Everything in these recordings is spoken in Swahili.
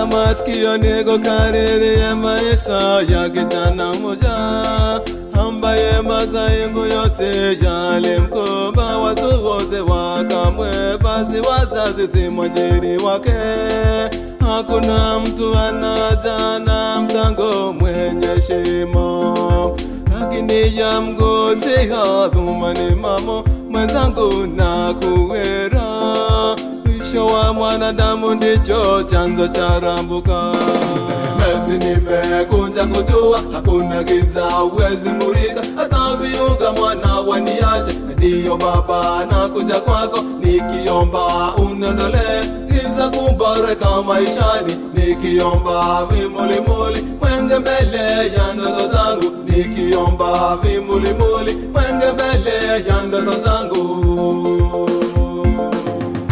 Tega masikio niko kariri ya maisha ya kijana mmoja ambaye masaibu yote yalimkumba, watu wote wakamwepa, si wazazi si mwajiri wake. Hakuna mtu anaja na mtango mwenye shimo, lakini yamgusia dhumani mamo mwenzangu na kuwera. Mwisho wa mwanadamu ndicho chanzo cha rambuka. Mezi nimekunja kujua hakuna giza uwezi murika, hata viunga mwana waniache. Ndiyo Baba nakuja kwako nikiomba uniondole giza kuboreka maishani, nikiomba vimulimuli mwenge mbele ya ndoto zangu, nikiomba vimulimuli mwenge mbele ya ndoto zangu.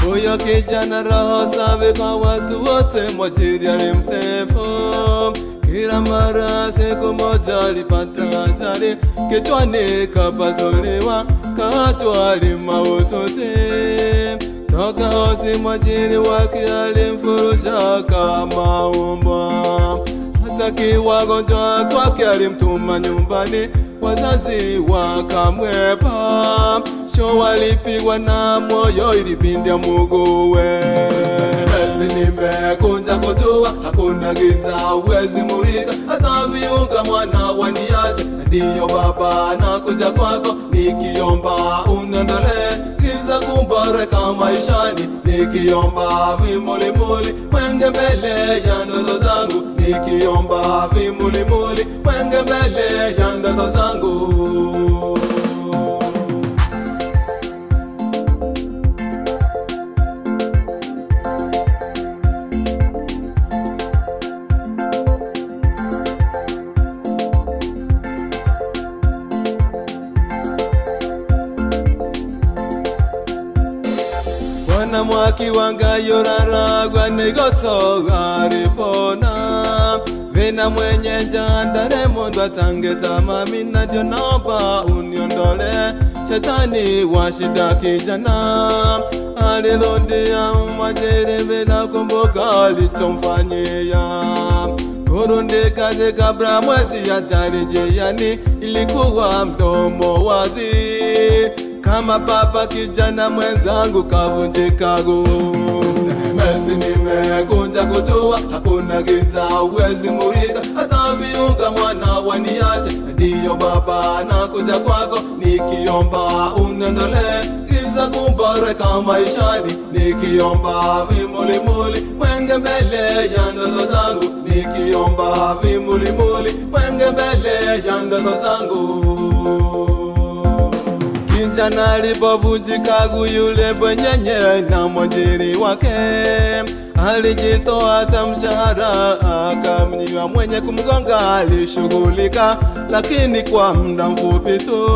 Huyo kijana roho safi kwa watu wote, mwajiri alimsifu. Kila mara siku moja alipata ajali, kichwani kapasuliwa, kaachwa mahututi. Toka hosi mwajiri wake alimfurusha kama umbwa, hata kiwagonjwa kwake alimtuma nyumbani, wazazi wakamwepa. Sho walipigwa na moyo ilipindia muguwe. Mezi nimekunja kujua hakuna giza uwezi murika, hata viunga mwana waniache. Ndiyo Baba nakuja kwako nikiomba uniondole giza kuboreka maishani, nikiomba vimulimuli mwenge mbele ya ndoto zangu, nikiomba vimulimuli mwenge mbele ya ndoto zangu. Na mwaki wanga yoraragwa nigoto garipona, vina mwenye jandare mundu atange tamami. Nadio naomba uniondole shetani wa shida kijana, alirundia mwajiri bila kumbuka alichomfanyia. Kurundika kabla mwezi atarejeyani, ilikuwa mdomo wazi. Kama papa kijana mwenzangu kavunjika guu. Mezi nimekunja kujua hakuna giza uwezi murika, hata viunga mwana waniache. Ndiyo Baba nakuja kwako nikiomba uniondole giza kuboreka maishani, nikiomba vimulimuli mwenge mbele ya ndoto zangu, nikiomba vimulimuli mwenge mbele ya ndoto zangu. Kijana alipovunjika guu yule bwenyenye na mwajiri wake, alijitoa hata mshahara akamnyima. Mwenye kumgonga alishughulika, lakini kwa muda mfupi tu.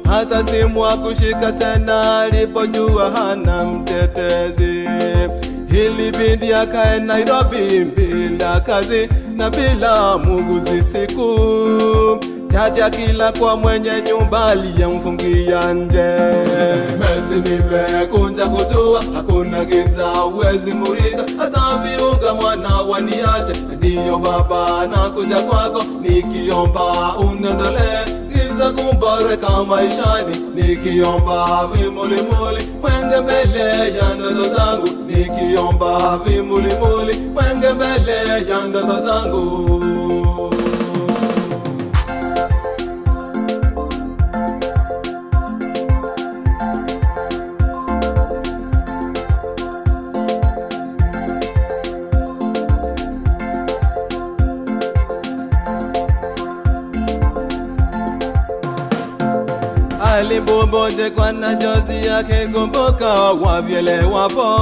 Hata simu hakushika tena alipojua hana mtetezi. Ilibidi akae Nairobi bila kazi na bila muuguzi siku chacha, kila kwa mwenye nyumba aliyemfungia nje. Mezi nimekunja kujua hakuna giza uwezi murika, hata viunga mwana waniache. Ndiyo Baba nakuja kwako nikiomba uniondole giza kuboreka maishani, nikiomba vimulimuli mwenge mbele ya ndoto zangu, nikiomba vimulimuli mwenge mbele ya ndoto zangu. Aliboboje kwa na jozi yake kumbuka wavyele wapo,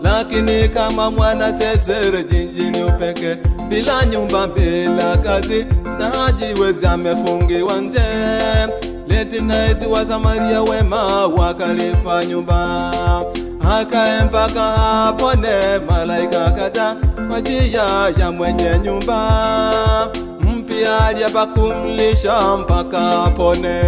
lakini kama mwana sesere jinjini upeke, bila nyumba bila kazi na hajiwezi amefungiwa nje. Late night wa Samaria wema wakalipa nyumba, akae mpaka hapone. Malaika kaja kwa njia ya mwenye nyumba, aliapa kumlisha mpaka apone.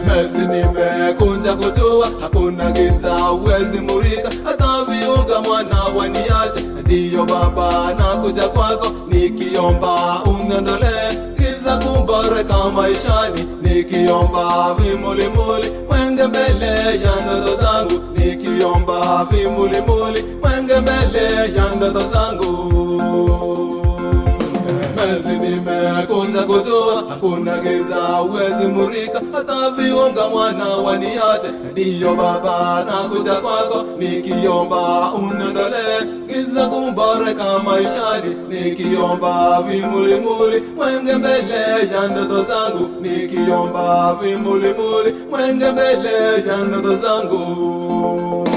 Mezi nimekunja kujua hakuna giza uwezi murika, hata viunga mwana waniache. Ndiyo Baba, nakuja kwako nikiomba uniondole giza kuboreka maishani, nikiomba vimulimuli mwenge mbele ya ndoto zangu, nikiomba vimulimuli mwenge mbele ya ndoto zangu. Mezi nimekuja kujua hakuna giza uwezi murika, hata viunga mwana waniache. Ndiyo Baba, nakuja kwako nikiomba uniondole giza kuboreka maishani, nikiomba vimulimuli mwenge mbele ya ndoto zangu, nikiomba vimulimuli mwenge mbele ya ndoto zangu.